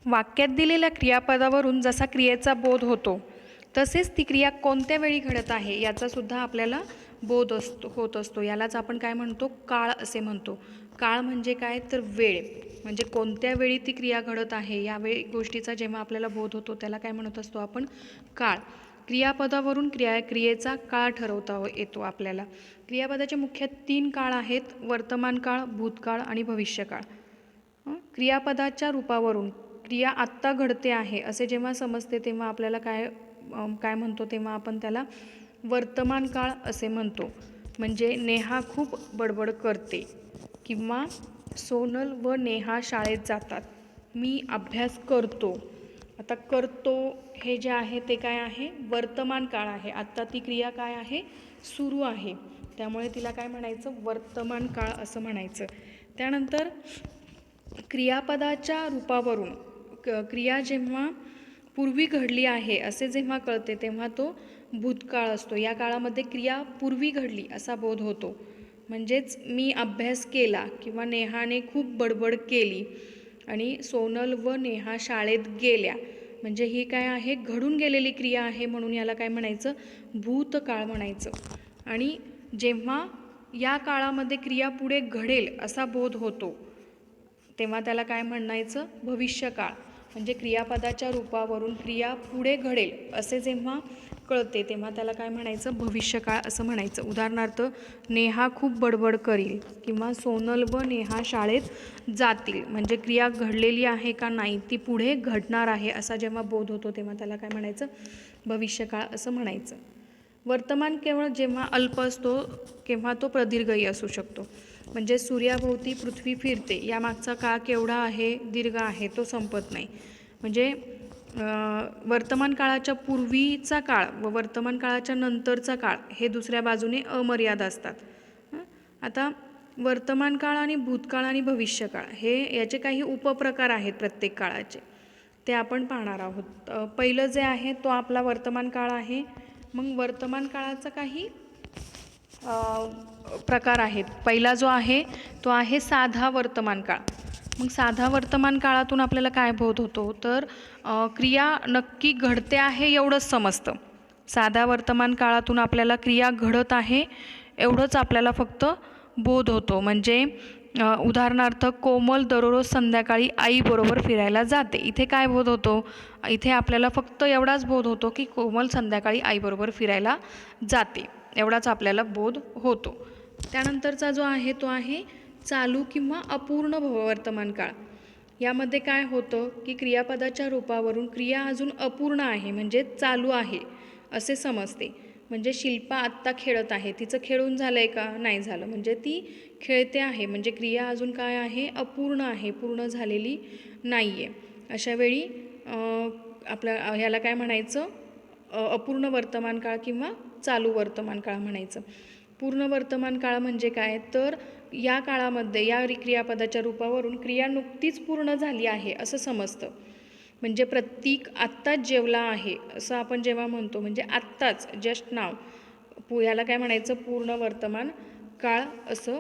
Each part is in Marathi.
वाक्यात दिलेल्या क्रियापदावरून जसा क्रियेचा बोध होतो तसेच ती क्रिया कोणत्या वेळी घडत आहे याचासुद्धा आपल्याला बोध होत असतो. यालाच आपण काय म्हणतो, काळ असे म्हणतो. काळ म्हणजे काय तर वेळ, म्हणजे कोणत्या वेळी ती क्रिया घडत आहे या गोष्टीचा जेव्हा आपल्याला बोध होतो त्याला काय म्हणत असतो आपण, काळ. क्रियापदावरून क्रियेचा काळ ठरवता येतो आपल्याला. क्रियापदाचे मुख्य 3 काळ आहेत, वर्तमान काळ, भूतकाळ आणि भविष्यकाळ. क्रियापदाच्या रूपावरून क्रिया आत्ता घडते आहे असे जेव्हा समजते तेव्हा आपल्याला काय म्हणतो, तेव्हा आपण त्याला वर्तमान काळ असे म्हणतो. म्हणजे नेहा खूप बडबड करते किंवा सोनल व नेहा शाळेत जातात. मी अभ्यास करतो. आता करतो हे जे आहे ते काय आहे, वर्तमान काळ आहे. आत्ता ती क्रिया काय आहे, सुरू आहे. त्यामुळे तिला काय म्हणायचं, वर्तमान काळ असं म्हणायचं. त्यानंतर क्रियापदाच्या रूपावरून क्रिया जेव्हा पूर्वी घडली आहे असे जेव्हा कळते तेव्हा तो भूतकाळ असतो. या काळामध्ये क्रिया पूर्वी घडली असा बोध होतो. म्हणजेच मी अभ्यास केला किंवा नेहाने खूप बडबड केली आणि सोनल व नेहा शाळेत गेल्या, म्हणजे ही काय आहे, घडून गेलेली क्रिया आहे, म्हणून याला काय म्हणायचं, भूतकाळ म्हणायचं. आणि जेव्हा या काळामध्ये क्रिया पुढे घडेल असा बोध होतो तेव्हा त्याला काय म्हणायचं, भविष्यकाळ. म्हणजे क्रियापदाच्या रूपावरून क्रिया पुढे घडेल असे जेव्हा कळते तेव्हा त्याला काय म्हणायचं, भविष्यकाळ असं म्हणायचं. उदाहरणार्थ, नेहा खूप बडबड करील किंवा सोनल व नेहा शाळेत जातील, म्हणजे क्रिया घडलेली आहे का नाही, ती पुढे घडणार आहे असा जेव्हा बोध होतो तेव्हा त्याला काय म्हणायचं, भविष्यकाळ असं म्हणायचं. वर्तमान केवळ जेव्हा अल्प असतो केव्हा तो प्रदीर्घही असू शकतो. म्हणजे सूर्याभोवती पृथ्वी फिरते, यामागचा काळ केवढा आहे, दीर्घ आहे, तो संपत नाही. म्हणजे वर्तमान काळाच्या पूर्वीचा काळ व वर्तमान काळाच्या नंतरचा काळ हे दुसऱ्या बाजूने अमर्याद असतात. आता वर्तमान काळ आणि भूतकाळ आणि भविष्यकाळ हे याचे काही उपप्रकार आहेत प्रत्येक काळाचे, ते आपण पाहणार आहोत. पहिलं जे आहे तो आपला वर्तमान काळ आहे. मग वर्तमान काळाचा काही प्रकार आहेत. पहिला जो आहे तो आहे साधा वर्तमान काळ. मग साधा वर्तमान काळातून आपल्याला काय बोध होतो, तर क्रिया नक्की घडते आहे एवढंच समजतं. साधा वर्तमान काळातून आपल्याला क्रिया घडत आहे एवढंच आपल्याला फक्त बोध होतो. म्हणजे उदाहरणार्थ, कोमल दररोज संध्याकाळी आईबरोबर फिरायला जाते. इथे काय बोध होतो, इथे आपल्याला फक्त एवढाच बोध होतो की कोमल संध्याकाळी आईबरोबर फिरायला जाते, एवढाच आपल्याला बोध होतो. त्यानंतरचा जो आहे तो आहे चालू किंवा अपूर्ण वर्तमान काळ. यामध्ये काय होतं की क्रियापदाच्या रूपावरून क्रिया अजून अपूर्ण आहे, म्हणजे चालू आहे असे समजते. म्हणजे शिल्पा आत्ता खेळत आहे, तिचं खेळून झालं आहे का, नाही झालं, म्हणजे ती खेळते आहे, म्हणजे क्रिया अजून काय आहे, अपूर्ण आहे, पूर्ण झालेली नाही आहे. अशावेळी ह्याला काय म्हणायचं, अपूर्ण वर्तमान काळ किंवा चालू वर्तमान काळ म्हणायचं. पूर्ण वर्तमान काळ म्हणजे काय, तर या काळामध्ये या क्रियापदाच्या रूपावरून क्रिया नुकतीच पूर्ण झाली आहे असं समजतं. म्हणजे प्रतीक आत्ताच जेवला आहे असं आपण जेव्हा म्हणतो, म्हणजे आत्ताच, जस्ट नाव, याला काय म्हणायचं, पूर्ण वर्तमान काळ असं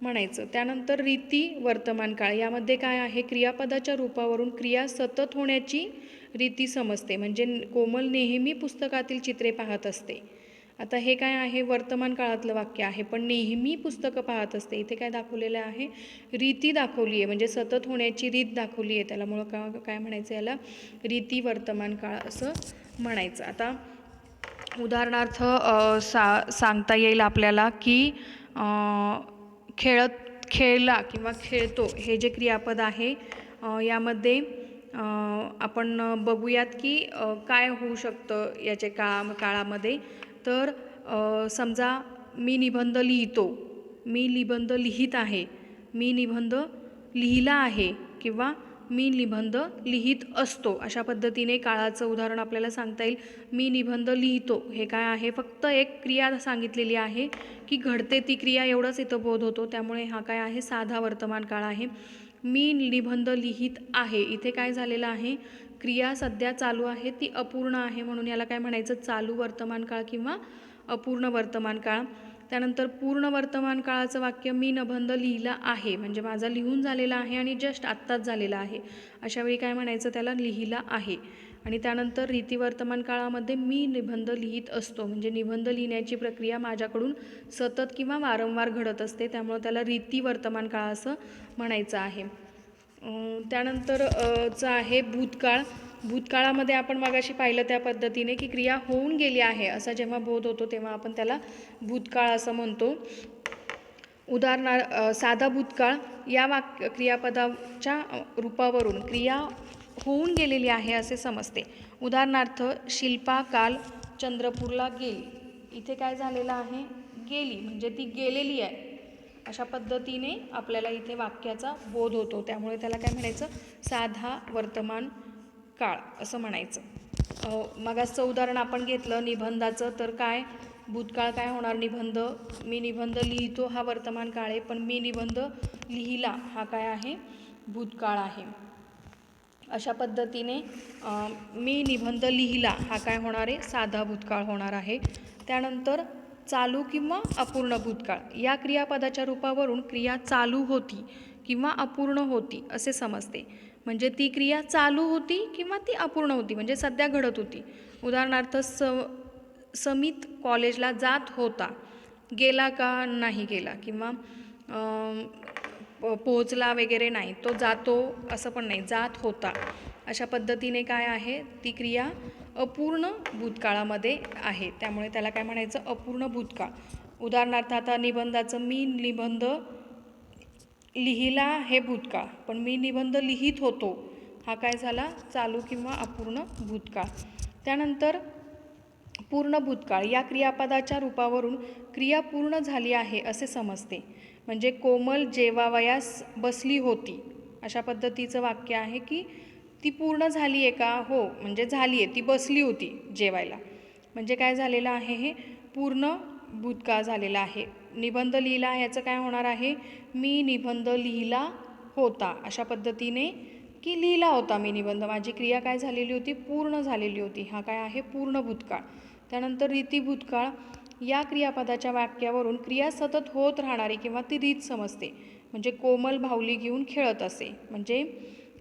म्हणायचं. त्यानंतर रीती वर्तमान काळ. यामध्ये काय आहे, क्रियापदाच्या रूपावरून क्रिया सतत होण्याची रीती समजते. म्हणजे कोमल नेहमी पुस्तकातील चित्रे पाहत असते. आता हे काय आहे, वर्तमान काळातलं वाक्य आहे, पण नेहमी पुस्तकं पाहत असते. इथे काय दाखवलेलं आहे, रीती दाखवली आहे, म्हणजे सतत होण्याची रीत दाखवली आहे. त्यामुळं काय म्हणायचं, याला रीती वर्तमान काळ असं म्हणायचं. आता उदाहरणार्थ सांगता येईल आपल्याला की खेळला किंवा खेळतो हे जे क्रियापद आहे यामध्ये आपण बघूयात की काय होऊ शकतं याचे काळामध्ये. तर समजा मी निबंध लिहितो, मी निबंध लिहित आहे, मी निबंध लिहिला आहे किंवा मी निबंध लिहित असतो, अशा पद्धतीने काळाचं उदाहरण आपल्याला सांगता येईल. मी निबंध लिहितो हे काय आहे, फक्त एक क्रिया सांगितलेली आहे की घडते ती क्रिया, एवढंच इथं बोध होतो. त्यामुळे हा काय आहे, साधा वर्तमान काळ आहे. मी निबंध लिहित आहे, इथे काय झालेलं आहे, क्रिया सध्या चालू आहे, ती अपूर्ण आहे, म्हणून याला काय म्हणायचं, चालू वर्तमान काळ किंवा अपूर्ण वर्तमान काळ. त्यानंतर पूर्ण वर्तमान काळाचं वाक्य मी निबंध लिहिला आहे, म्हणजे माझा लिहून झालेला आहे आणि जस्ट आत्ताच झालेला आहे. अशावेळी काय म्हणायचं त्याला, लिहिला आहे. आणि त्यानंतर रीती वर्तमान काळामध्ये मी निबंध लिहित असतो, म्हणजे निबंध लिहिण्याची प्रक्रिया माझ्याकडून सतत किंवा वारंवार घडत असते, त्यामुळे त्याला रीती वर्तमान काळ असं म्हणायचं आहे. त्यानंतर चं आहे भूतकाळ. भूतकाळामध्ये आपण मगाशी पाहिलं त्या पद्धतीने की क्रिया होऊन गेली आहे असा जेव्हा बोध होतो तेव्हा आपण त्याला भूतकाळ असं म्हणतो. उदाहरणार्थ साधा भूतकाळ या क्रियापदाच्या रूपावरून क्रिया होऊन गेलेली आहे असे समजते. उदाहरणार्थ शिल्पा काल चंद्रपूरला गेली. इथे काय झालेलं आहे, गेली, म्हणजे ती गेलेली आहे अशा पद्धतीने आपल्याला इथे वाक्याचा बोध होतो. त्यामुळे त्याला काय म्हणायचं, साधा वर्तमान काळ असं म्हणायचं. मगाचं उदाहरण आपण घेतलं निबंधाचं, तर काय भूतकाळ काय होणार, निबंध, मी निबंध लिहितो हा वर्तमान काळ आहे, पण मी निबंध लिहिला हा काय आहे, भूतकाळ आहे. अशा पद्धतीने मी निबंध लिहिला हा काय होणार आहे, साधा भूतकाळ होणार आहे. त्यानंतर चालू किंवा अपूर्ण भूतकाळ या क्रियापदाच्या रूपावरून क्रिया चालू होती किंवा अपूर्ण होती असे समजते. म्हणजे ती क्रिया चालू होती किंवा ती अपूर्ण होती, म्हणजे सध्या घडत होती. उदाहरणार्थ समित कॉलेजला जात होता, गेला का नाही गेला, किंवा पोहोचला वगैरे नाही, तो जातो असं पण नाही, जात होता. अशा पद्धतीने काय आहे, ती क्रिया अपूर्ण भूतकाळामध्ये आहे, त्यामुळे त्याला काय म्हणायचं, अपूर्ण भूतकाळ. उदाहरणार्थ आता निबंधाचं मी निबंध लिहिला हे भूतकाळ, पण मी निबंध लिहित होतो हा काय झाला, चालू किंवा अपूर्ण भूतकाळ. त्यानंतर पूर्ण भूतकाळ या क्रियापदाच्या रूपावरून क्रिया पूर्ण झाली आहे असे समजते. म्हणजे कोमल जेवावयास बसली होती अशा पद्धतीचं वाक्य आहे की ती पूर्ण झाली आहे का, हो, म्हणजे झाली आहे, ती बसली होती जेवायला, म्हणजे काय झालेलं आहे, हे पूर्ण भूतकाळ झालेला आहे. निबंध लिहिला ह्याचं काय होणार आहे, मी निबंध लिहिला होता अशा पद्धतीने की लिहिला होता मी निबंध, माझी क्रिया काय झालेली होती, पूर्ण झालेली होती, हा काय आहे, पूर्ण भूतकाळ. त्यानंतर रीती भूतकाळ या क्रियापदाच्या वाक्यावरून क्रिया सतत होत राहणारी किंवा ती रीत समजते. म्हणजे कोमल बाहुली घेऊन खेळत असे, म्हणजे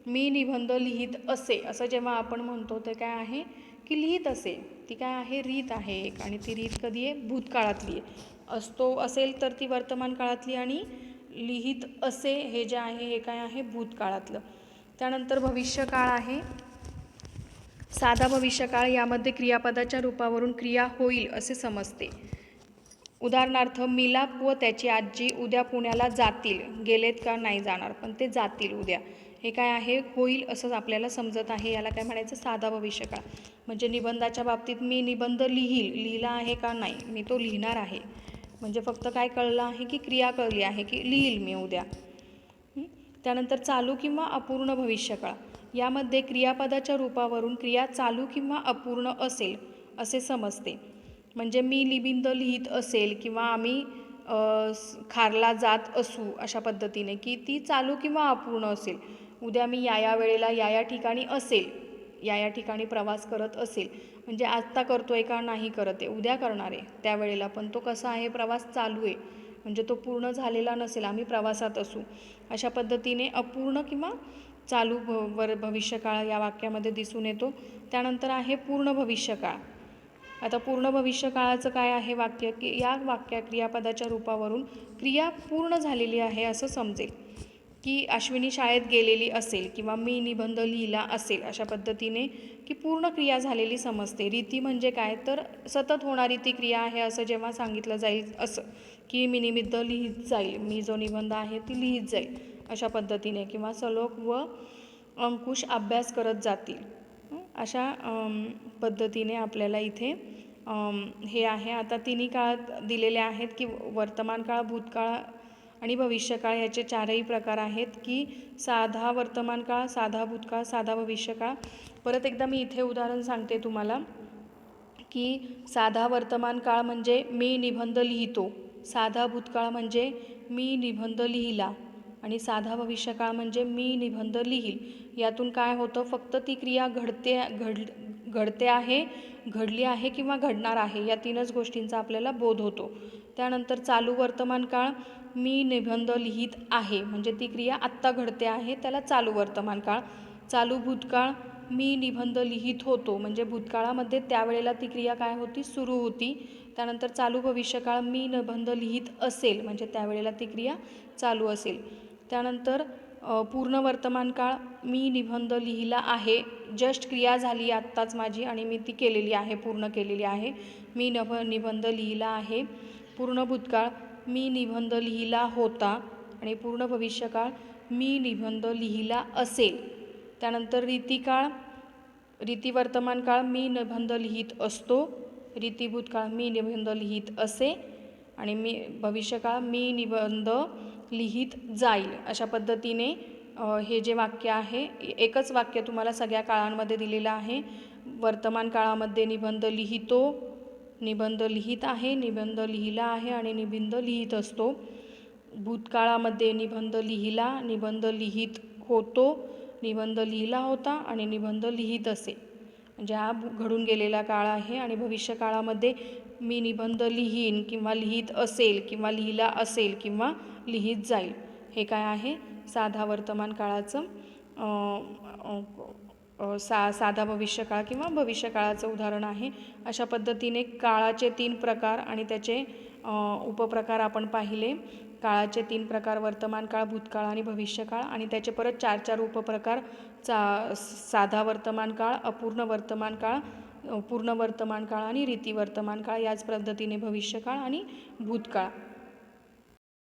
मी निबंध लिहित असे असं जेव्हा आपण म्हणतो ते काय आहे की लिहित असे, ती काय आहे, रीत आहे एक, आणि ती रीत कधी आहे, भूतकाळातली आहे. असतो असेल तर ती वर्तमान काळातली, आणि लिहित असे हे जे आहे हे काय आहे, भूतकाळातलं. त्यानंतर भविष्यकाळ आहे. साधा भविष्यकाळ यामध्ये क्रियापदाच्या रूपावरून क्रिया होईल असे समजते. उदाहरणार्थ मिलाप व त्याची आजी उद्या पुण्याला जातील, गेलेत का, नाही जाणार, पण ते जातील उद्या, हे काय आहे, होईल असं आपल्याला समजत आहे, याला काय म्हणायचं, साधा भविष्यकाळ. म्हणजे निबंधाच्या बाबतीत मी निबंध लिहिला आहे का, नाही, मी तो लिहिणार आहे, म्हणजे फक्त काय कळलं आहे की क्रिया कळली आहे की लिहिल मी उद्या. त्यानंतर चालू किंवा अपूर्ण भविष्यकाळ यामध्ये क्रियापदाच्या रूपावरून क्रिया चालू किंवा अपूर्ण असेल असे समजते. म्हणजे मी निबंध लिहित असेल किंवा आम्ही खारला जात असू अशा पद्धतीने की ती चालू किंवा अपूर्ण असेल. उद्या मी या वेळेला या ठिकाणी असेल, या ठिकाणी प्रवास करत असेल, म्हणजे आत्ता करतोय का, नाही करत आहे, उद्या करणार आहे त्यावेळेला, पण तो कसा आहे, प्रवास चालू आहे, म्हणजे तो पूर्ण झालेला नसेल, आम्ही प्रवासात असू. अशा पद्धतीने अपूर्ण किंवा चालू भविष्यकाळ या वाक्यामध्ये दिसून येतो. त्यानंतर आहे पूर्ण भविष्यकाळ. आता पूर्ण भविष्यकाळाचं काय आहे वाक्य, की या क्रियापदाच्या रूपावरून क्रिया पूर्ण झालेली आहे असं समजेल. की अश्विनी शाळेत गेलेली असेल किंवा मी निबंध लिहिला असेल अशा पद्धतीने की पूर्ण क्रिया झालेली समजते. रीती म्हणजे काय, तर सतत होणारी ती क्रिया आहे असं जेव्हा सांगितलं जाईल, असं की मी निबंध लिहित जाईल, मी जो निबंध आहे ती लिहित जाईल अशा पद्धतीने, किंवा सलोक व अंकुश अभ्यास करत जातील, अशा पद्धतीने आपल्याला इथे हे आहे. आता तिन्ही काळात दिलेले आहेत की वर्तमान काळ, भूतकाळ आणि भविष्यकाळ याचे चारही प्रकार आहेत, की साधा वर्तमान काळ, साधा भूतकाळ, साधा भविष्यकाळ. परत एकदा मी इथे उदाहरण सांगते तुम्हाला की साधा वर्तमान काळ म्हणजे मी निबंध लिहितो, साधा भूतकाळ म्हणजे मी निबंध लिहिला, आणि साधा भविष्यकाळ म्हणजे मी निबंध लिहील. यातून काय होतं, फक्त ती क्रिया घडते आहे, घडली आहे किंवा घडणार आहे, या तीनच गोष्टींचा आपल्याला बोध होतो. त्यानंतर चालू वर्तमान काळ, मी निबंध लिहित आहे, म्हणजे ती क्रिया आत्ता घडते आहे, त्याला चालू वर्तमान काळ. चालू भूतकाळ, मी निबंध लिहित होतो, म्हणजे भूतकाळामध्ये त्यावेळेला ती क्रिया काय होती, सुरू होती. त्यानंतर चालू भविष्यकाळ, मी निबंध लिहित असेल, म्हणजे त्यावेळेला ती क्रिया चालू असेल. त्यानंतर पूर्ण वर्तमान काळ, मी निबंध लिहिला आहे, जस्ट क्रिया झाली आत्ताच माझी आणि मी ती केलेली आहे, पूर्ण केलेली आहे. मी निबंध लिहिला आहे. पूर्ण भूतकाळ, मी निबंध लिहिला होता. आणि पूर्ण भविष्यकाळ, मी निबंध लिहिला असेल. त्यानंतर रीतिकाळ, रीती वर्तमान काळ, मी निबंध लिहित असतो. रीती भूतकाळ, मी निबंध लिहित असे. आणि भविष्यकाळ, मी निबंध लिहित जाईल. अशा पद्धतीने हे जे वाक्य आहे, एकच वाक्य तुम्हाला सगळ्या काळांमध्ये दिलेलं आहे. वर्तमान काळामध्ये निबंध लिहितो, निबंध लिहित आहे, निबंध लिहिला आहे आणि निबंध लिहित असतो. भूतकाळामध्ये निबंध लिहिला, निबंध लिहित होतो, निबंध लिहिला होता आणि निबंध लिहित असे, म्हणजे हा घडून गेलेला काळ आहे. आणि भविष्यकाळामध्ये मी निबंध लिहीन किंवा लिहित असेल किंवा लिहिला असेल किंवा लिहित जाईल. हे काय आहे, साधा वर्तमान काळाचं साधा भविष्यकाळ किंवा भविष्यकाळाचं उदाहरण आहे. अशा पद्धतीने काळाचे 3 प्रकार आणि त्याचे उपप्रकार आपण पाहिले. काळाचे 3 प्रकार, वर्तमान काळ, भूतकाळ आणि भविष्यकाळ, आणि त्याचे परत 4 उपप्रकार, साधा वर्तमान काळ, अपूर्ण वर्तमान काळ, पूर्ण वर्तमान काळ आणि रीती वर्तमान काळ. याच पद्धतीने भविष्यकाळ आणि भूतकाळ.